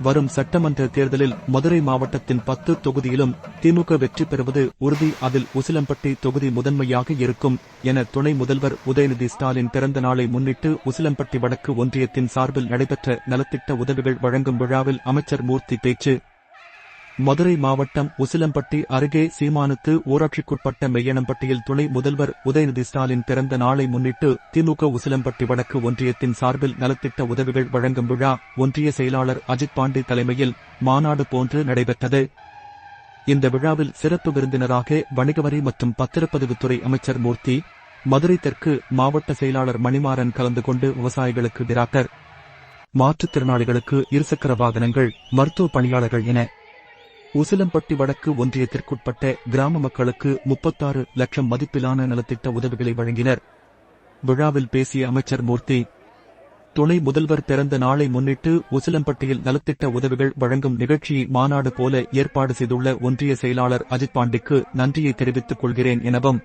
வரும் சட்டமன்ற தேர்தலில் மதுரை மாவட்டத்தின் 10 தொகுதியிலும் திமுக வெற்றி பெறுவது உறுதி. அதில் உசிலம்பட்டி தொகுதி முதன்மையாக இருக்கும் என துணை முதல்வர் உதயநிதி ஸ்டாலின் பிறந்த நாளை முன்னிட்டு உசிலம்பட்டி வடக்கு ஒன்றியத்தின் சார்பில் நடைபெற்ற நலத்திட்ட உதவிகள் வழங்கும் விழாவில் அமைச்சர் மூர்த்தி பேச்சு. மதுரை மாவட்டம் உசிலம்பட்டி அருகே சீமானுத்து ஊராட்சிக்குட்பட்ட மெய்யனம்பட்டியில் துணை முதல்வர் உதயநிதி ஸ்டாலின் பிறந்த நாளை முன்னிட்டு திமுக உசிலம்பட்டி வடக்கு ஒன்றியத்தின் சார்பில் நலத்திட்ட உதவிகள் வழங்கும் விழா ஒன்றிய செயலாளர் அஜித் பாண்டி தலைமையில் மாநாடு போன்று நடைபெற்றது. இந்த விழாவில் சிறப்பு விருந்தினராக வணிகவரி மற்றும் பத்திரப்பதிவுத்துறை அமைச்சர் மூர்த்தி, மதுரை தெற்கு மாவட்ட செயலாளர் மணிமாறன் கலந்து கொண்டு விவசாயிகளுக்கு டிராக்டர், மாற்றுத்திறனாளிகளுக்கு இருசக்கர வாகனங்கள், மருத்துவ பணியாளர்கள் என உசிலம்பட்டி வடக்கு ஒன்றியத்திற்குட்பட்ட கிராம மக்களுக்கு 36 லட்சம் மதிப்பிலான நலத்திட்ட உதவிகளை வழங்கினர். விழாவில் பேசிய அமைச்சர் மூர்த்தி, துணை முதல்வர் பிறந்த நாளை முன்னிட்டு உசிலம்பட்டியில் நலத்திட்ட உதவிகள் வழங்கும் நிகழ்ச்சியை மாநாடு போல ஏற்பாடு செய்துள்ள ஒன்றிய செயலாளர் அஜித் பாண்டிக்கு நன்றியை தெரிவித்துக் கொள்கிறேன் எனவும்,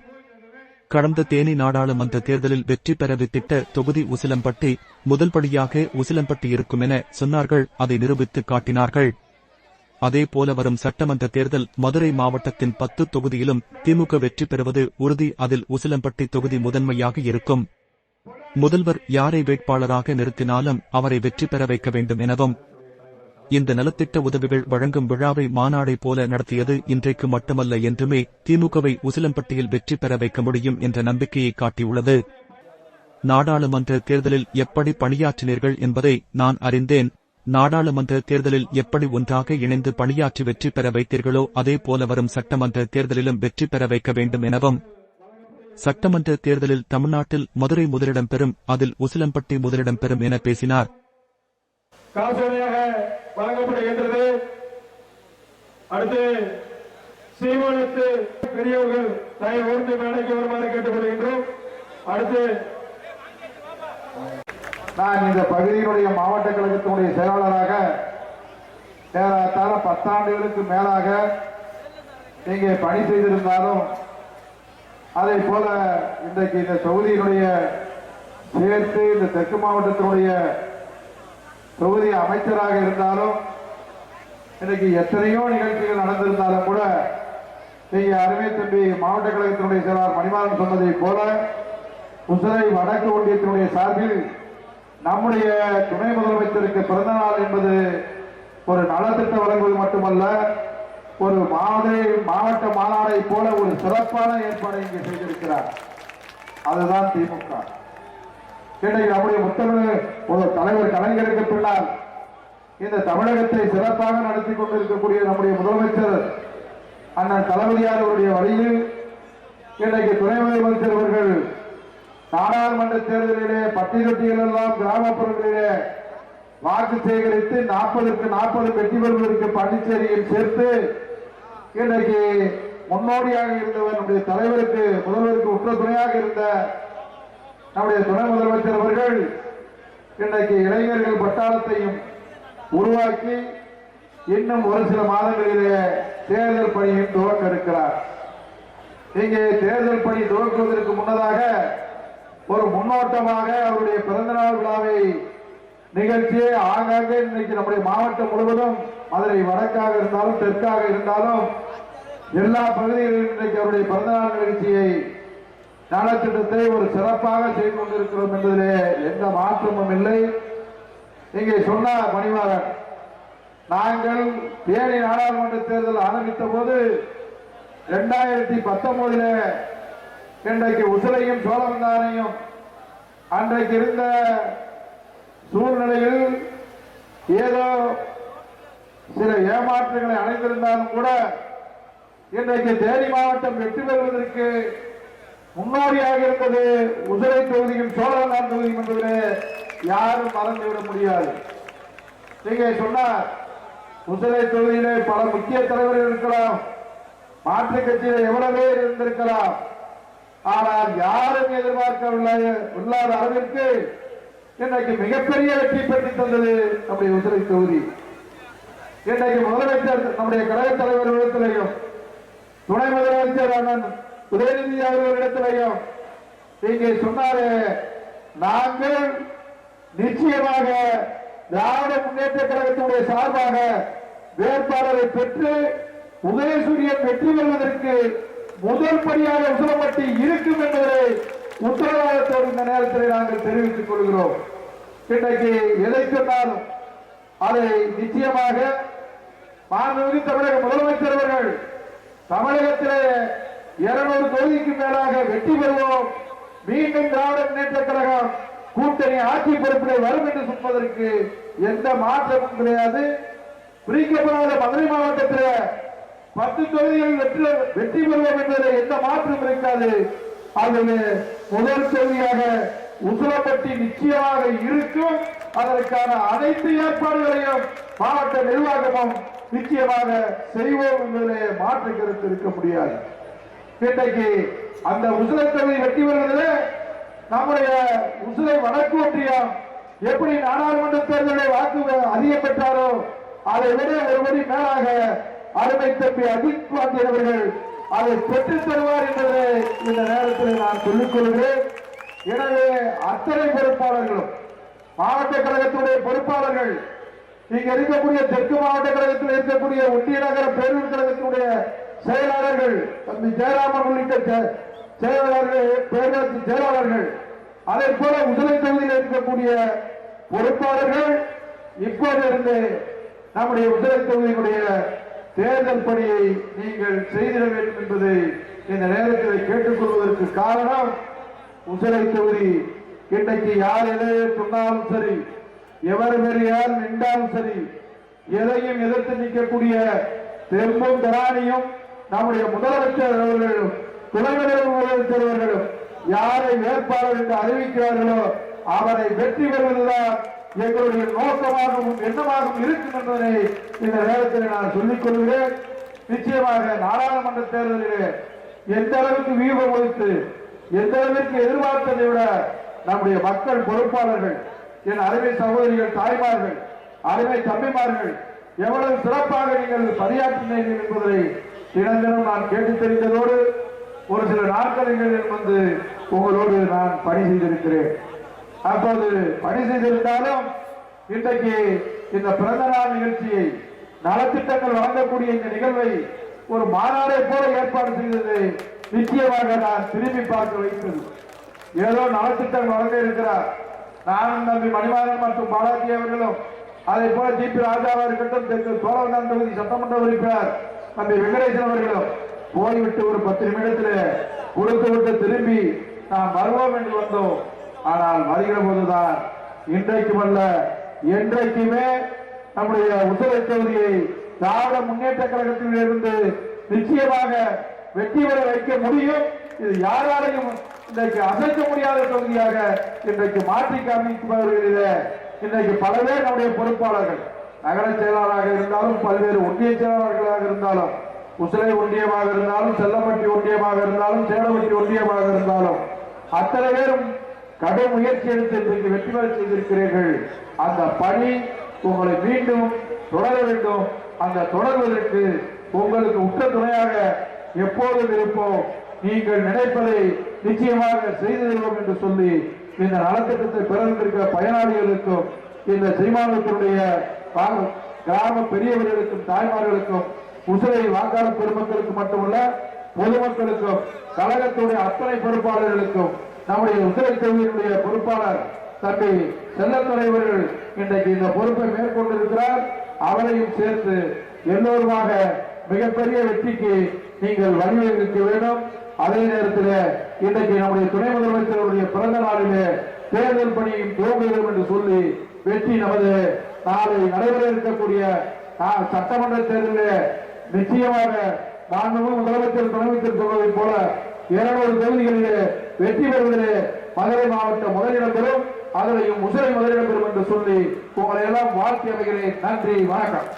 கடந்த தேனி நாடாளுமன்ற தேர்தலில் வெற்றி பெற வித்திட்ட தொகுதி உசிலம்பட்டி முதல்படியாக உசிலம்பட்டி இருக்கும் என சொன்னார்கள். அதை நிரூபித்து காட்டினார்கள். அதேபோல வரும் சட்டமன்ற தேர்தல் மதுரை மாவட்டத்தின் 10 தொகுதியிலும் திமுக வெற்றி பெறுவது உறுதி. அதில் உசிலம்பட்டி தொகுதி முதன்மையாக இருக்கும். முதல்வர் யாரை வேட்பாளராக நிறுத்தினாலும் அவரை வெற்றி பெற வைக்க வேண்டும் எனவும், இந்த நலத்திட்ட உதவிகள் வழங்கும் விழாவை மாநாடை போல நடத்தியது இன்றைக்கு மட்டுமல்ல என்றுமே திமுகவை உசிலம்பட்டியில் வெற்றி பெற வைக்க முடியும் என்ற நம்பிக்கையை காட்டியுள்ளது. நாடாளுமன்ற தேர்தலில் எப்படி பணியாற்றினீர்கள் என்பதை நான் அறிந்தேன். நாடாளுமன்ற தேர்தலில் எப்படி ஒன்றாக இணைந்து பணியாற்றி வெற்றி பெற வைத்தீர்களோ அதே போல வரும் சட்டமன்ற தேர்தலிலும் வெற்றி பெற வைக்க வேண்டும் எனவும், சட்டமன்ற தேர்தலில் தமிழ்நாட்டில் மதுரை முதலிடம் பெறும், அதில் உசிலம்பட்டி முதலிடம் பெறும் என பேசினார். வழங்கப்படுகின்றது. அடுத்து சீமானுக்கு பெரியவர்கள் தயவு மேடைக்கு வருமாறு கேட்டுக்கொள்கின்றோம். அடுத்து நான் இந்த பகுதியினுடைய மாவட்ட கழகத்தினுடைய செயலாளராக ஏறத்தாழ 10 ஆண்டுகளுக்கு மேலாக இங்கே பணி செய்திருந்தாலும், அதை போல இன்றைக்கு இந்த தொகுதியினுடைய சேர்த்து இந்த தெற்கு மாவட்டத்தினுடைய தொகுதி அமைச்சராக இருந்தாலும், இன்றைக்கு எத்தனையோ நிகழ்ச்சிகள் நடந்திருந்தாலும் கூட இங்கே அருமை தம்பி மாவட்ட கழகத்தினுடைய செயலாளர் மணிமாறன் சொன்னதை போல உசிலை வடக்கு ஒன்றியத்தினுடைய சார்பில் நம்முடைய துணை முதலமைச்சருக்கு பிறந்த நாள் என்பது ஒரு நலத்திட்டம் வழங்குவது மட்டுமல்ல, ஒரு மாவட்ட மாநாடை போல ஒரு சிறப்பான ஏற்பாடை இங்கே செய்திருக்கிறார். அதுதான் திமுக. இன்றைக்கு நம்முடைய முத்தமிழ் ஒரு தலைவர் கலைஞருக்கு பின்னால் இந்த தமிழகத்தை சிறப்பாக நடத்தி கொண்டிருக்கக்கூடிய நம்முடைய முதலமைச்சர் அண்ணன் தளபதியார் அவருடைய வழியில் இன்றைக்கு துணை முதலமைச்சர் அவர்கள் நாடாளுமன்ற தேர்தலிலே பட்டியல் எல்லாம் கிராமப்புறங்களிலே வாக்கு சேகரித்து 40க்கு 40 வெற்றி பெறுவதற்கு பாண்டிச்சேரியில் சேர்த்து இன்றைக்கு முன்னோடியாக இருந்தவர் நம்முடைய தலைவருக்கு முதல்வருக்கு உற்ற துணையாக இருந்த நம்முடைய துணை முதலமைச்சர் அவர்கள் இன்றைக்கு இளைஞர்கள் பட்டாளத்தையும் உருவாக்கி இன்னும் ஒரு சில மாதங்களிலே தேர்தல் பணியை துவக்க இருக்கிறார். இங்கே தேர்தல் பணி துவக்குவதற்கு முன்னதாக ஒரு முன்னோட்டமாக அவருடைய பிறந்தநாள் விழாவை நிகழ்ச்சியை ஆங்காங்கே இன்னைக்கு நம்முடைய மாவட்டம் முழுவதும் மதுரை வடக்காக இருந்தாலும் தெற்காக இருந்தாலும் எல்லா பகுதிகளிலும் இன்றைக்கு அவருடைய பிறந்தநாள் நிகழ்ச்சியை நலத்திட்டத்தை ஒரு சிறப்பாக செய்து கொண்டிருக்கிறோம் என்பதிலே எந்த மாற்றமும் இல்லை. இங்கே சொன்னார் மணிமாறன், நாங்கள் தேனி நாடாளுமன்ற தேர்தல் ஆரம்பித்த போது 2019 இன்றைக்கு உசிலையும் சோழவந்தானையும் அன்றைக்கு இருந்த சூழ்நிலையில் ஏதோ சில ஏமாற்றங்களை அடைந்திருந்தாலும் கூட இன்றைக்கு தேனி மாவட்டம் வெற்றி பெறுவதற்கு முன்னோடியாக இருந்தது உசிலை தொகுதியும் சோழவந்தான் தொகுதியும் என்பதிலே யாரும் மறந்துவிட முடியாது. நீங்க சொன்னார், உசிலை தொகுதியிலே பல முக்கிய தலைவர்கள் இருக்கலாம், மாற்றுக் கட்சியில் எவ்வளவு பேர் இருந்திருக்கலாம், ஆனால் யாரும் எதிர்பார்க்கவில்லை இல்லாத அளவிற்கு இன்றைக்கு மிகப்பெரிய வெற்றி பெற்று தந்தது நம்முடைய உசிலை தொகுதி. இன்றைக்கு முதலமைச்சர் நம்முடைய கழக தலைவர்களிடத்திலையும் துணை முதலமைச்சர் அண்ணன் உதயநிதி அவர்களிடத்திலையும் இங்கே சொன்னாரு, நாங்கள் நிச்சயமாக திராவிட முன்னேற்ற கழகத்தினுடைய சார்பாக வேட்பாளரை பெற்று உதயசூரியன் வெற்றி பெறுவதற்கு முதல் படியாக உசிலம்பட்டி இருக்கும் என்பதை உத்தரவாதத்தோடு இந்த நேரத்தில் நாங்கள் தெரிவித்துக் கொள்கிறோம். இன்றைக்கு எதை சொன்னாலும் அதை நிச்சயமாக மாண்புமிகு தமிழக முதலமைச்சர் அவர்கள் தமிழகத்திலே 200 தொகுதிக்கு மேலாக வெற்றி பெறுவோம், மீண்டும் திராவிட முன்னேற்ற கழகம் கூட்டணி ஆட்சி பொறுப்பிலே வரும் என்று சொல்வதற்கு எந்த மாற்றமும் கிடையாது. பிரிக்கப்படாத மதுரை மாவட்டத்தில் 10 தொகுதிகளில் வெற்றி பெறுவோம் என்பதில் எந்த மாற்றம் இருக்காது. அதில் முதல் தொகுதியாக உசிலம்பட்டி நிச்சயமாக இருக்கும். அதற்கான அனைத்து ஏற்பாடுகளையும் மாவட்ட நிர்வாகமும் நிச்சயமாக செய்வோம் என்பதிலே மாற்று கருத்து இருக்க முடியாது. இன்றைக்கு அந்த உசிலை தொகுதி வெற்றி பெறுவதில் நம்முடைய உசிலை வடக்கு ஒன்றியம் எப்படி நாடாளுமன்ற தேர்தலில் வாக்கு அதிகம் பெற்றாரோ அதை விட ஒருபடி மேலாக அருமை தம்பி அஜித் பாண்டியன் அவர்கள் அதை பெற்றுத் தருவார் என்பதை இந்த நேரத்தில் நான் சொல்லிக் கொள்கிறேன். எனவே அத்தனை பொறுப்பாளர்களும் மாவட்ட கழகத்துடைய பொறுப்பாளர்கள் இங்க இருக்கக்கூடிய தெற்கு மாவட்ட கழகத்தில் இருக்கக்கூடிய ஒன்றிய நகர பேரூர் கழகத்தினுடைய செயலாளர்கள் தம்பி ஜெயராமன் உள்ளிட்ட செயலாளர்கள் பேரூராட்சி செயலாளர்கள் அதே போல உசிலை தொகுதியில் இருக்கக்கூடிய பொறுப்பாளர்கள் இப்போதிருந்து நம்முடைய உசிலை தொகுதியினுடைய தேர்தல் பணியை நீங்கள் செய்திட வேண்டும் என்பதை இந்த நேரத்தில் கேட்டுக்கொள்வதற்கு காரணம் உசிலை தொகுதி இன்றைக்கு யார் எதை சொன்னாலும் சரி, எவர் பெரியார் நின்றாலும் சரி, எதையும் எதிர்த்து நிற்கக்கூடிய தெம்பும் தராணியும் நம்முடைய முதலமைச்சர் அவர்களும் துணைநிலை முதலமைச்சர் அவர்களும் யாரை வேட்பாளர் என்று அறிவிக்கிறார்களோ அவரை வெற்றி பெறுவதுதான் எங்களுடைய நோக்கமாகவும் எண்ணமாகவும் இருக்கும் என்பதை இந்த நேரத்தில் நான் சொல்லிக் கொள்கிறேன். நிச்சயமாக நாடாளுமன்ற தேர்தலிலே எந்த அளவுக்கு வியூகம் வைத்து எந்த அளவிற்கு எதிர்பார்த்ததை விட நம்முடைய மக்கள் பொறுப்பாளர்கள், என் அருமை சகோதரிகள், தாய்மார்கள், அருமை தம்பிமார்கள் எவ்வளவு சிறப்பாக நீங்கள் பணியாற்றினீர்கள் என்பதை தினம் நான் கேட்டு தெரிந்ததோடு ஒரு சில நாட்களில் வந்து உங்களோடு நான் பணி செய்திருக்கிறேன். அப்போது பணி செய்திருந்தாலும் இன்றைக்கு இந்த பிறந்த நாள் நிகழ்ச்சியை நலத்திட்டங்கள் வழங்கக்கூடிய இந்த நிகழ்வை ஒரு மாநாடை போல ஏற்பாடு செய்தது நிச்சயமாக நான் திரும்பி பார்க்க வைத்தது. ஏதோ நலத்திட்டம் வழங்க இருக்கிறார். நானும் தம்பி மணிமாறன் மற்றும் பாலாஜி அவர்களும் அதே போல ஜிபி ராஜாவா இருக்கட்டும், தெற்கு சோழவந்தான் தொகுதி சட்டமன்ற உறுப்பினர் தம்பி வெங்கடேசன் அவர்களும் போய்விட்டு ஒரு 10 நிமிடத்தில் கொடுத்து விட்டு திரும்பி நாம் வருவோம் என்று வந்தோம். ஆனால் வருகிற போதுதான் இன்றைக்கும் அல்ல என்றைக்குமே நம்முடைய உசிலை தொகுதியை திராவிட முன்னேற்ற கழகத்தில் இருந்து நிச்சயமாக வெற்றி பெற வைக்க முடியும். இது யாராலையும் இன்றைக்கு அசைக்க முடியாத தொகுதியாக இன்றைக்கு மாற்றி காமிப்பவர்களிலே இன்றைக்கு பல பேர் நம்முடைய பொறுப்பாளர்கள், நகர செயலாளராக இருந்தாலும், பல்வேறு ஒன்றிய செயலாளர்களாக இருந்தாலும், உசிலை ஒன்றியமாக இருந்தாலும், செல்லப்பட்டி ஒன்றியமாக இருந்தாலும், சேலப்பட்டி ஒன்றியமாக இருந்தாலும் அத்தனை பேரும் கடும் முயற்சி எடுத்து இன்றைக்கு வெற்றி பெற செய்திருக்கிறீர்கள். அந்த பணி உங்களை மீண்டும் தொடர வேண்டும். அந்த தொடர்வதற்கு உங்களுக்கு உற்ற துணையாக எப்போதும் இருப்போம். நீங்கள் நினைப்பதை நிச்சயமாக செய்து தருவோம் என்று சொல்லி இந்த நலத்திட்டத்தை பெறுவதற்கு பயனாளிகளுக்கும் இந்த சீமானத்தினுடைய கிராம பெரியவர்களுக்கும் தாய்மார்களுக்கும் உசிலை வாக்காளர் பெருமக்களுக்கு மட்டுமல்ல பொதுமக்களுக்கும் கழகத்துடைய அத்தனை பொறுப்பாளர்களுக்கும் நம்முடைய உசிலை தொகுதியினுடைய பொறுப்பாளர் தம்பி செல்லத்துறை அவர்கள் இன்றைக்கு இந்த பொறுப்பை மேற்கொண்டிருக்கிறார். அவரையும் சேர்த்து எல்லோருமாக மிகப்பெரிய வெற்றிக்கு நீங்கள் வழிவகுக்க வேண்டும். அதே நேரத்தில் இன்றைக்கு நம்முடைய துணை முதலமைச்சருடைய பிறந்த நாளிலே தேர்தல் பணியும் துவங்குகிறோம் என்று சொல்லி வெற்றி நமது நாளை நடைபெற இருக்கக்கூடிய சட்டமன்ற தேர்தலில் நிச்சயமாக மாண்புமிகு முதலமைச்சர் துணைமைச்சர் சொல்வதை போல 200 தொகுதிகளிலே வெற்றி பெறுவதிலே மதுரை மாவட்டம் முதலிடம் பெறும். அதிலையும் உசிலை முதலிடம் பெறும் என்று சொல்லி உங்களை எல்லாம் வாழ்த்தி அமைகிறேன். நன்றி, வணக்கம்.